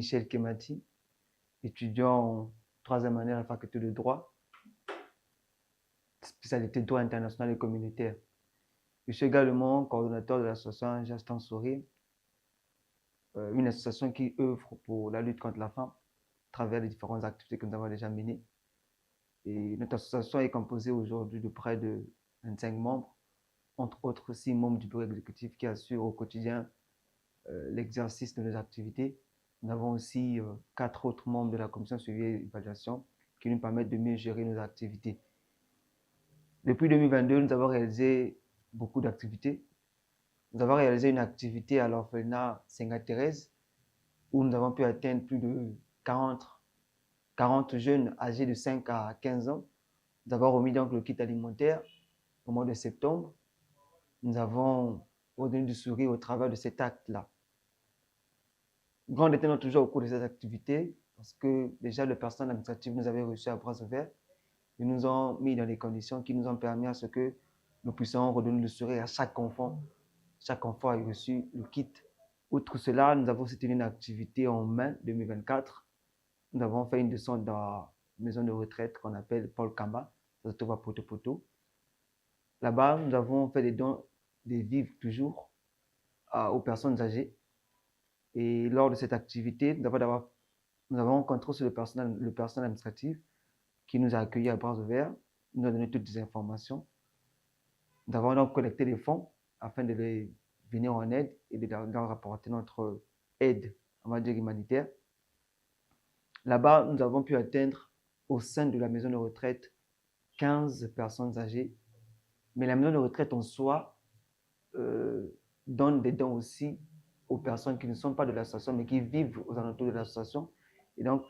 Michel Kemati, étudiant en troisième année à la faculté de droit, spécialité droit international et communautaire. Je suis également coordonnateur de l'association Gestin Sourire, une association qui œuvre pour la lutte contre la faim à travers les différentes activités que nous avons déjà menées. Et notre association est composée aujourd'hui de près de 25 membres, entre autres 6 membres du bureau exécutif qui assurent au quotidien l'exercice de nos activités. Nous avons aussi 4 autres membres de la commission de suivi et évaluation qui nous permettent de mieux gérer nos activités. Depuis 2022, nous avons réalisé beaucoup d'activités. Nous avons réalisé une activité à l'orphelinat Sainte-Thérèse où nous avons pu atteindre plus de 40 jeunes âgés de 5 à 15 ans. Nous avons remis donc le kit alimentaire au mois de septembre. Nous avons redonné du sourire au travers de cet acte-là. Grand était notre joie au cours de cette activité parce que déjà le personnel administratif nous avait reçus à bras ouverts. Ils nous ont mis dans les conditions qui nous ont permis à ce que nous puissions redonner le sourire à chaque enfant. Chaque enfant a reçu le kit. Outre cela, nous avons aussi tenu une activité en mai 2024. Nous avons fait une descente dans la maison de retraite qu'on appelle Paul Kamba. Ça se trouve à Poto-Poto. Là-bas, nous avons fait des dons des vivres toujours aux personnes âgées. Et lors de cette activité, nous avons rencontré aussi le personnel administratif qui nous a accueillis à bras ouverts, nous a donné toutes les informations. Nous avons donc collecté des fonds afin de les venir en aide et de leur apporter notre aide, on va dire, humanitaire. Là-bas, nous avons pu atteindre au sein de la maison de retraite 15 personnes âgées. Mais la maison de retraite en soi donne des dons aussi aux personnes qui ne sont pas de l'association, mais qui vivent aux alentours de l'association. Et donc,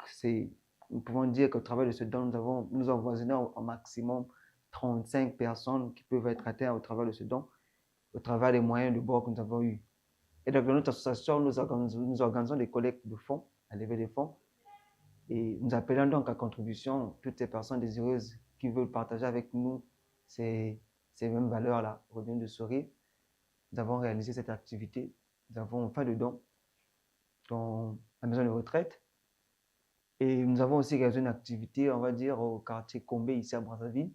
nous pouvons dire qu'au travers de ce don, nous avoisinons au maximum 35 personnes qui peuvent être atteintes au travers de ce don, au travers des moyens de bord que nous avons eus. Et donc, dans notre association, nous organisons des collectes de fonds, à lever des fonds. Et nous appelons donc à contribution toutes ces personnes désireuses qui veulent partager avec nous ces mêmes valeurs-là, redonner de sourire. Nous avons réalisé cette activité. Nous avons fait le don dans la maison de retraite. Et nous avons aussi réalisé une activité, on va dire, au quartier Combé, ici à Brazzaville.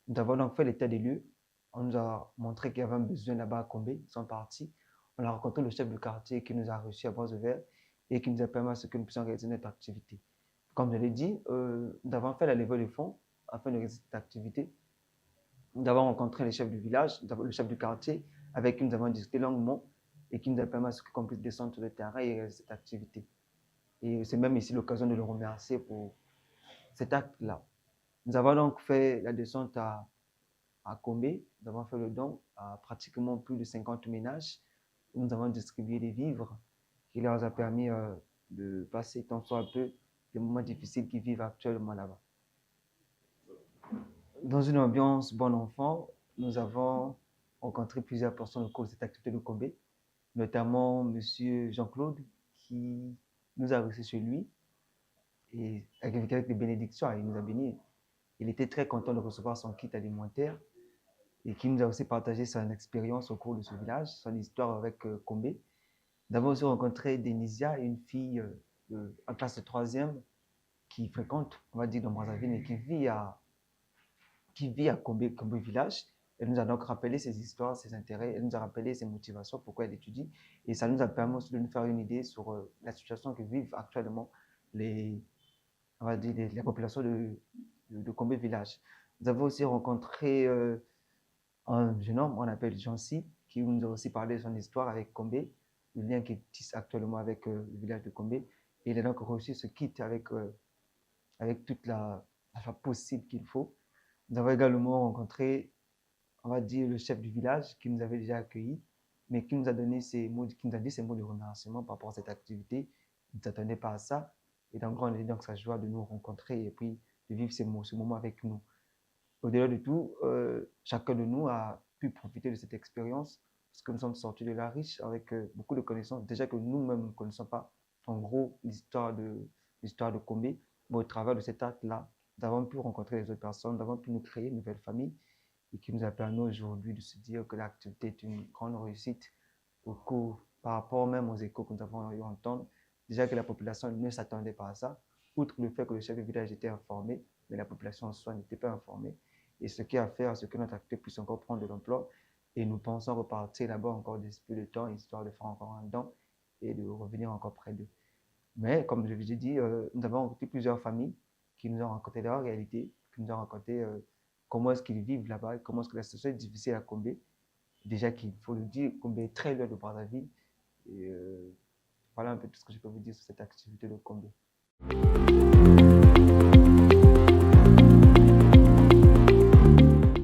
Nous avons donc fait l'état des lieux. On nous a montré qu'il y avait un besoin là-bas à Combé. Ils sont partis. On a rencontré le chef du quartier qui nous a reçus à bras ouverts et qui nous a permis à ce que nous puissions réaliser notre activité. Comme je l'ai dit, nous avons fait la levée des fonds afin de réaliser cette activité. Nous avons rencontré les chefs du village, le chef du quartier, avec qui nous avons discuté longuement et qui nous a permis à ce qu'on puisse descendre sur le terrain et réaliser cette activité. Et c'est même ici l'occasion de le remercier pour cet acte-là. Nous avons donc fait la descente à Combé. Nous avons fait le don à pratiquement plus de 50 ménages. Nous avons distribué des vivres qui leur a permis de passer tant soit peu des moments difficiles qu'ils vivent actuellement là-bas. Dans une ambiance bon enfant, nous avons rencontré plusieurs personnes au cours de cette activité de Combé, notamment M. Jean-Claude qui nous a reçus chez lui et avec des bénédictions, il nous a bénis. Il était très content de recevoir son kit alimentaire et qui nous a aussi partagé son expérience au cours de ce village, son histoire avec Combé. Nous avons aussi rencontré Denisia, une fille en classe de 3e qui fréquente, on va dire, dans Brazzaville, mais qui vit à Combé village. Elle nous a donc rappelé ses histoires, ses intérêts, elle nous a rappelé ses motivations, pourquoi elle étudie. Et ça nous a permis aussi de nous faire une idée sur la situation que vivent actuellement la population de Combé village. Nous avons aussi rencontré un jeune homme, on l'appelle Jancy, qui nous a aussi parlé de son histoire avec Combé, le lien qu'il tisse actuellement avec le village de Combé. Et il a donc reçu ce kit avec toute la possible qu'il faut. Nous avons également rencontré, on va dire, le chef du village qui nous avait déjà accueillis, mais qui nous a donné qui nous a dit ces mots de remerciement par rapport à cette activité. Il ne s'attendait pas à ça. Et donc, on a donc sa joie de nous rencontrer et puis de vivre ce moment avec nous. Au-delà de tout, chacun de nous a pu profiter de cette expérience parce que nous sommes sortis de la riche avec beaucoup de connaissances, déjà que nous-mêmes ne connaissons pas en gros l'histoire de Combé, mais au travers de cet acte-là, nous avons pu rencontrer les autres personnes, nous avons pu nous créer une nouvelle famille et qui nous a permis aujourd'hui de se dire que l'activité est une grande réussite par rapport même aux échos que nous avons eu à entendre. déjà que la population ne s'attendait pas à ça, outre le fait que le chef de village était informé, mais la population en soi n'était pas informée. Et ce qui a fait à ce que notre activité puisse encore prendre de l'ampleur. Et nous pensons repartir là-bas encore d'ici peu de temps, histoire de faire encore un don et de revenir encore près d'eux. Mais comme je vous ai dit, nous avons rencontré plusieurs familles qui nous ont raconté leur réalité, qui nous ont raconté comment est-ce qu'ils vivent là-bas, comment est-ce que la situation est difficile à combler. Déjà qu'il faut le dire, Combé est très loin de Brazzaville. Et voilà un peu tout ce que je peux vous dire sur cette activité de Combé.